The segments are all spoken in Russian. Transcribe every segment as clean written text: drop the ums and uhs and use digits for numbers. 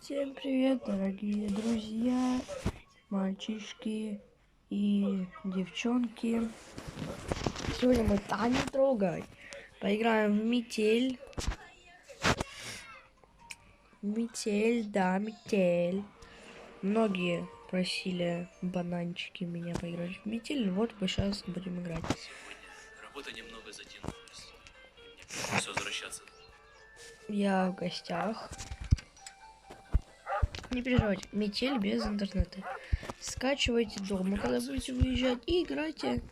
Всем привет, дорогие друзья, мальчишки и девчонки. Сегодня мы Таню трогать. Поиграем в метель. Метель, да, метель. Многие просили бананчики меня поиграть в метель. Вот мы сейчас будем играть. Сегодня работа немного затянулась. Мне пришлось возвращаться. Я в гостях. Не переживайте, метель без интернета. Скачивайте дома, когда будете выезжать, и играйте.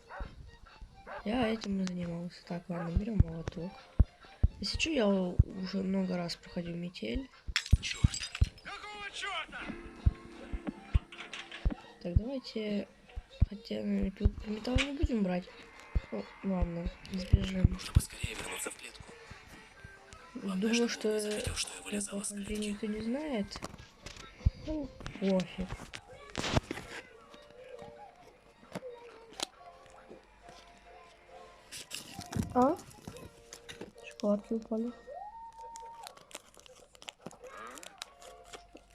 Я этим и занимался. Так, ладно, берем молоток. Если что, я уже много раз проходил метель. Черт. Какого черта? Так, давайте... Хотя, металл не будем брать. Ну, ладно, сбежим. Нужно поскорее вернуться в клетку. Думаю, что не заметил, что я вылезал из прохождение клетки. никто не знает. Ну, пофиг. А? Шоколадки упали.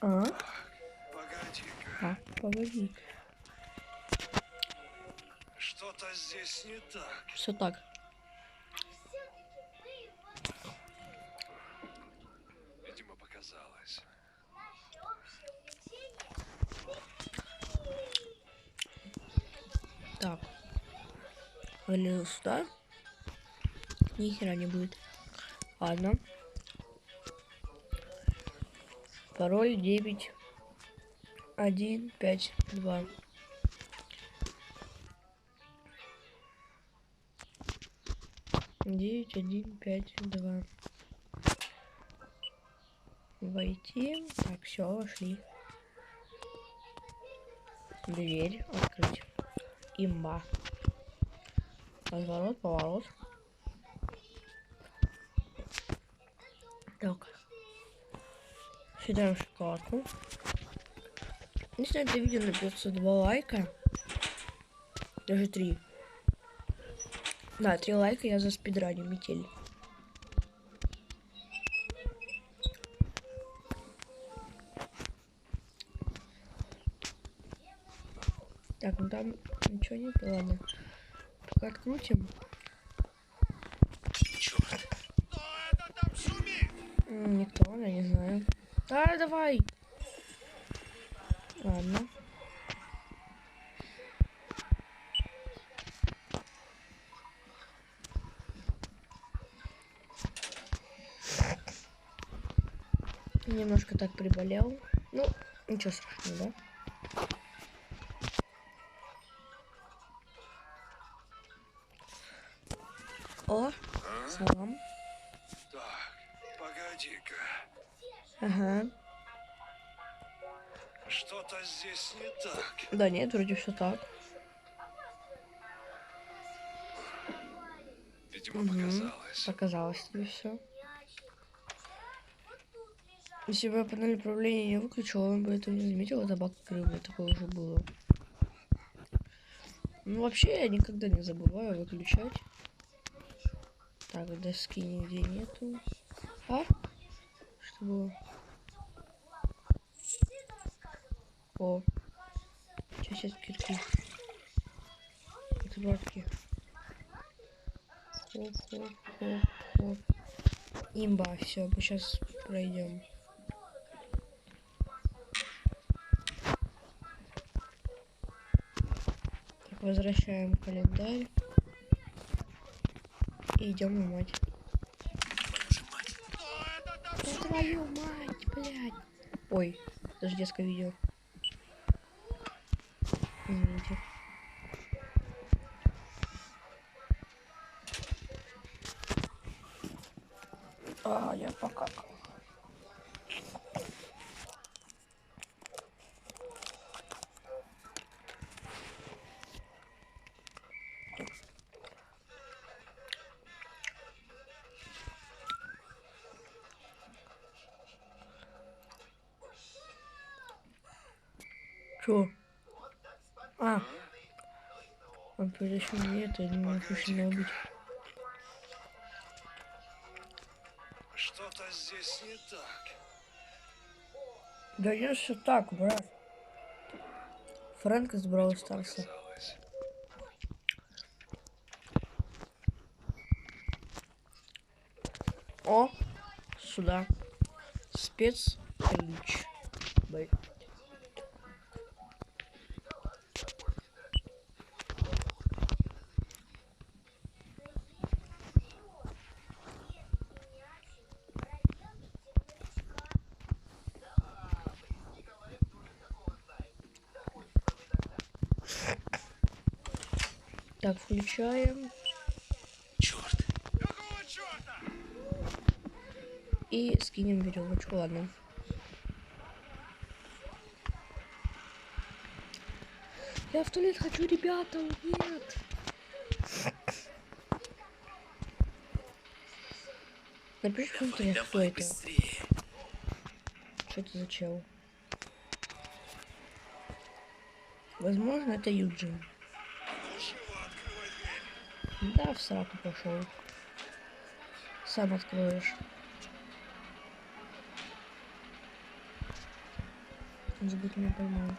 А? Погоди-ка. Погоди. Что-то здесь не так. Все так. Видимо, показалось. Так. Вылезу сюда. Ни хера не будет. Ладно. Пароль 9-1-5-2. Девять, один, пять, два. Войти. Так, все, вошли. Дверь открыть. Имба. Разворот, поворот. Так. Съедаем шоколадку. Если это видео наберется 2 лайка, даже 3. Да, 3 лайка, я за спидраню метель. Так, ну там ничего не было, ладно. Пока открутим. Черт. Кто это там шумит? Никто, я не знаю. Да, давай. Ладно. Немножко так приболел. Ну, ничего страшного, да? О, салам. Так, погоди-ка. Ага. Что-то здесь не так. Да нет, вроде все так. Видимо, показалось. Показалось тебе все. Если бы я панель управления не выключил, он бы этого не заметил, это баг игры, такое уже было. Ну вообще я никогда не забываю выключать. Так, доски нигде нету. А? Что было? О. Сейчас кирки. Отвертки. Хоп, хоп, хоп, хоп. Имба, все, мы сейчас пройдем. Так, возвращаем календарь. И идем на мать. Твою же мать. Кто это там Да шумит? твою мать, блядь. Ой, даже детское видео. Извините. А, я покакал. Чё? А, он еще нет, я думаю, нужно убить. Что-то здесь не так. Да я все так, брат. Фрэнк из Бравл Старса. Показалось. О, сюда. Спецключ. Бэй. Так, включаем. Черт. Какого черта? И скинем веревочку, ладно. Я в туалет хочу, ребята, нет. Напиши в комментариях, кто Давай это. быстрее. Что это за чел? Возможно, это Юджин. Ну, живо открывай дверь. Да, в сраку пошел. Сам откроешь. Он же будет меня поймал.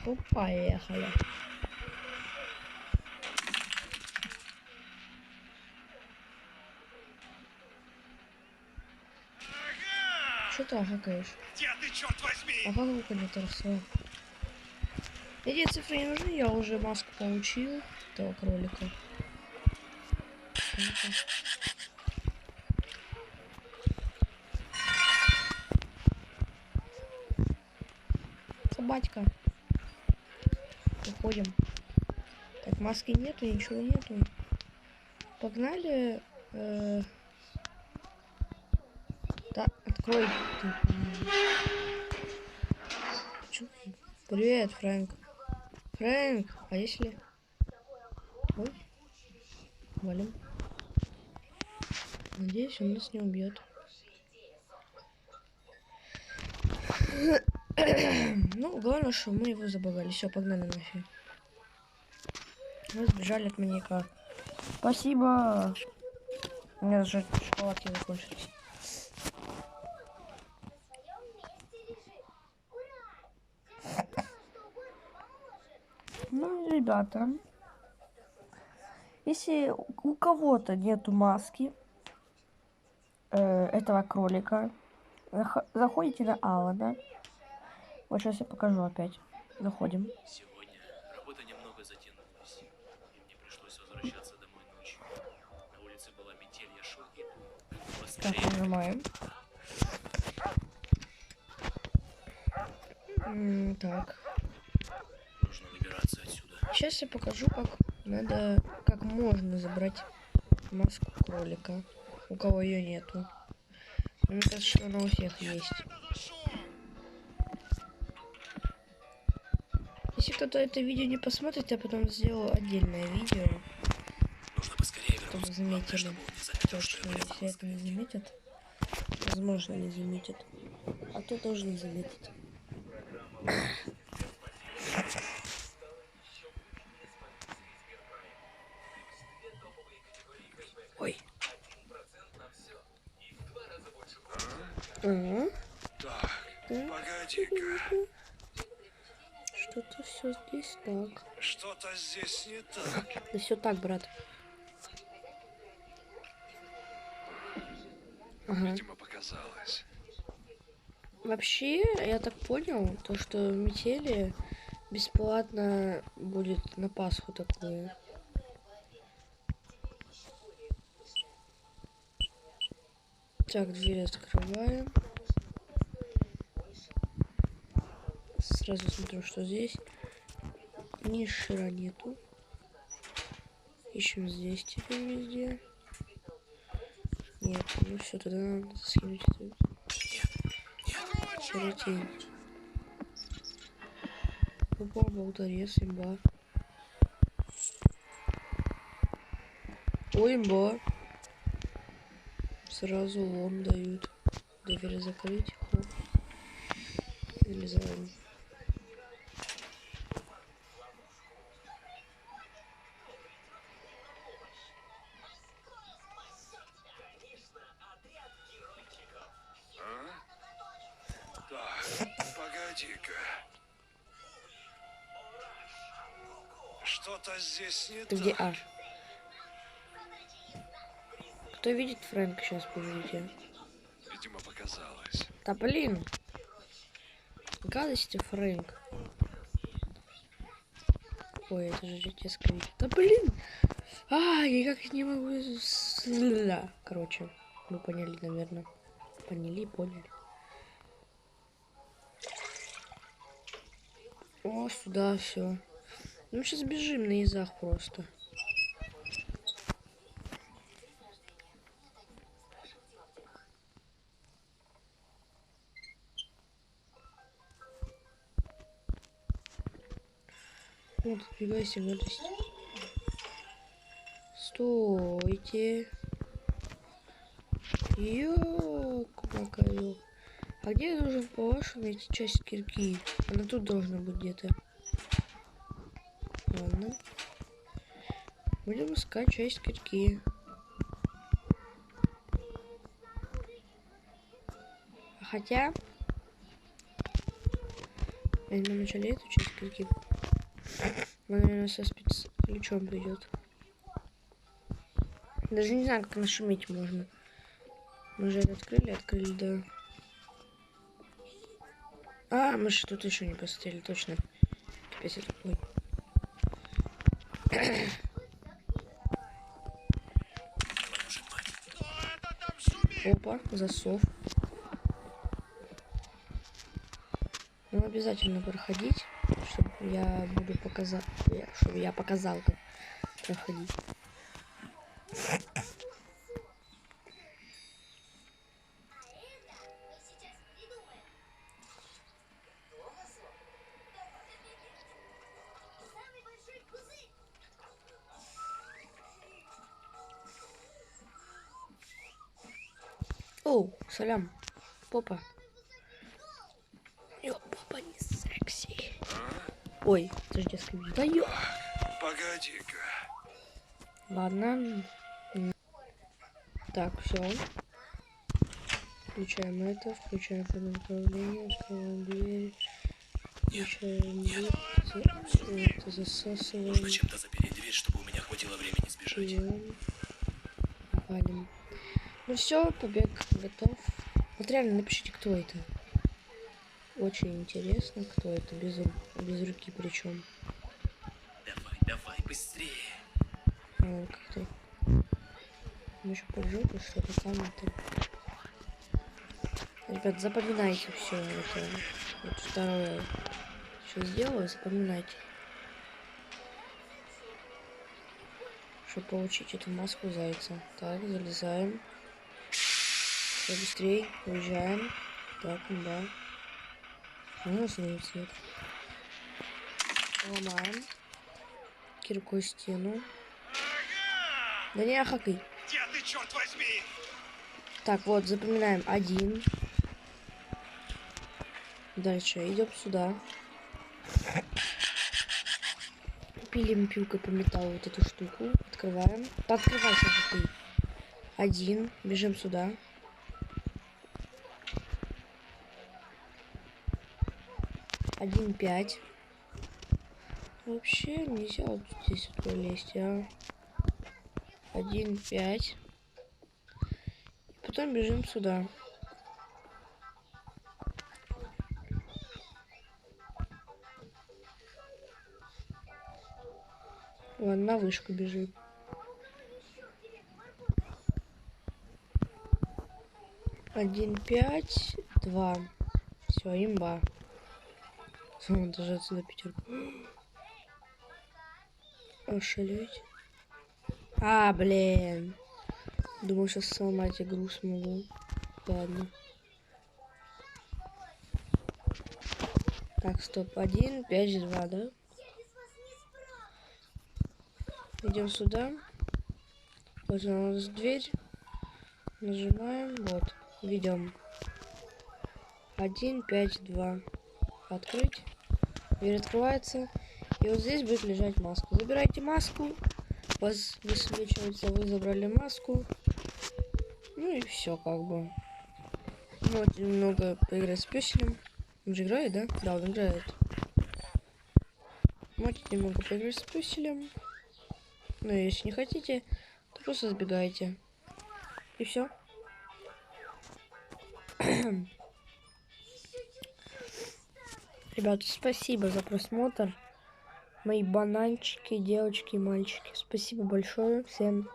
Оп, поехали. Ага! Что ты агакаешь? Где ты, черт возьми? Ага, лука не торсо. Эти цифры не нужны, я уже маску получил. Этого кролика. Ну-ка. Собачка. Уходим. Так, маски нету, ничего нету. Погнали. Да, открой. Чё? Привет, Фрэнк. Фрэнк, а если... Ой, валим. Надеюсь, он нас не убьет. Ну, главное, что мы его забагали. Все, погнали нафиг. Мы сбежали от маньяка. Спасибо. У меня даже шоколадки закончились. Ну, ребята, если у кого-то нету маски этого кролика, заходите на Алана. Вот сейчас я покажу опять. Заходим. Сегодня работа немного затянулась, и мне пришлось возвращаться домой ночью. На улице была метель, я шел и думал, как бы Так, быстрее. нажимаем. Так. Нужно выбираться отсюда. Сейчас я покажу, как можно забрать маску кролика. У кого ее нету. Мне кажется, что она у всех есть. Это за шум? Если кто-то это видео не посмотрит, я потом сделаю отдельное видео, Нужно поскорее чтобы вернуться. Главное, заметили. чтобы он не заметил, что Точно, я врезал если это не сигарету. заметят, возможно, не заметят. А то должны заметить. Ой. Ага. Так, Так, погоди-ка. что-то все здесь так. Что-то здесь не так. Да все так, брат. Ага. Видимо, показалось. Вообще, я так понял, то что в метели бесплатно будет на Пасху такое. Так, дверь открываем. Сразу смотрю, что здесь. Ни шира нету. Ищем здесь теперь везде. Нет, ну все, тогда надо скинуть эту Какого черта? тень. Опа, болторез, имба. Ой, имба. Сразу лом дают. Дверь закрыть. Хоп. Залезаем. Погоди-ка. Что-то здесь не Ты где так. А? Кто видит Фрэнк сейчас, погодите. Видимо, показалось. Да блин. Гадости, Фрэнк. Ой, это же детская видео. Да блин! А, я никак не могу... Да. Короче, вы поняли, наверное. Поняли. О, сюда все. Ну, сейчас бежим на низах просто. Вот, отбегайся, гадость. Стойте. Ёк-макаю. А где я должен, по-вашему, найти часть кирки? Она тут должна быть где-то. Ладно. Будем искать часть кирки. Хотя... Возьмем вначале эту часть кирки. Она, наверное, со спецключом придет. Даже не знаю, как нашуметь можно. Мы же это открыли, да. А, мы же тут еще не посмотрели, точно. Капец, это такой. Опа, засов. Ну, обязательно проходить, чтобы я буду показать, чтобы я показал, как проходить. Оу, салям. Попа. Ё, попа не секси. Ой, это же детское видео. Да ё. Погоди-ка. Ладно. Так, все. Включаем это, включаем управление, открываем дверь. Включаем дверь, это засасываем. Нужно чем-то запереть дверь, чтобы у меня хватило времени сбежать. Берем. Валим. Ну все, побег готов. Вот реально напишите, кто это. Очень интересно, кто это, без руки причем. Давай, быстрее. Как ты? Мы еще поджопы, что-то там это. Ребят, запоминайте все это. Вот второе. Что сделаю, запоминайте. Чтобы получить эту маску зайца. Так, залезаем. Все быстрее, уезжаем. Так, да. У нас новый цвет. Ломаем. Киркой стену. Да не ахакай. Где ты, черт возьми? Так, вот, запоминаем 1. Дальше идем сюда. Пилим пилкой по металлу вот эту штуку. Открываем. Пооткрывайся же ты. 1. Бежим сюда. Один 5. Вообще нельзя вот здесь вот пролезть, а. 1 5. И потом бежим сюда. Ладно, на вышку бежим. Один 5 2. Все, имба. Даже отсюда пятерку. Ошалеть. А, блин. Думаю, сейчас сломать игру смогу. Ладно. Так, стоп. 1 5 2, да? Идем сюда. Вот у нас дверь. Нажимаем. Вот. Ведем. 1 5 2. Открыть. Дверь открывается. И вот здесь будет лежать маска. Забирайте маску. У вас высвечивается, вы забрали маску. Ну и все как бы. Вот немного поиграть с пёселем. Он же играет, да? Да, он играет. Можете немного поиграть с пуселем. Но если не хотите, то просто сбегайте. И все. Ребята, спасибо за просмотр. Мои бананчики, девочки и мальчики. Спасибо большое. Всем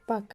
пока.